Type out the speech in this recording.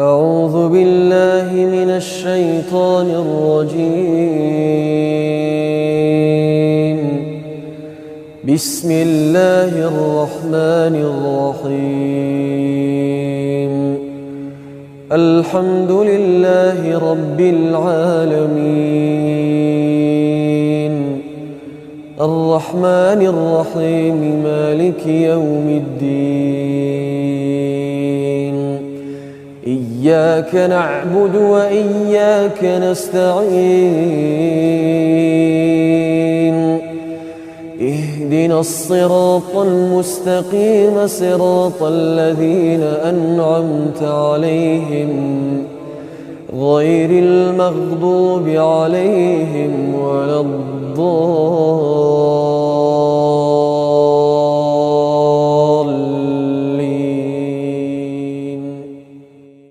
أعوذ بالله من الشيطان الرجيم. بسم الله الرحمن الرحيم. الحمد لله رب العالمين، الرحمن الرحيم، مالك يوم الدين. إياك نعبد وإياك نستعين. اهدنا الصراط المستقيم، صراط الذين أنعمت عليهم غير المغضوب عليهم ولا الضالين.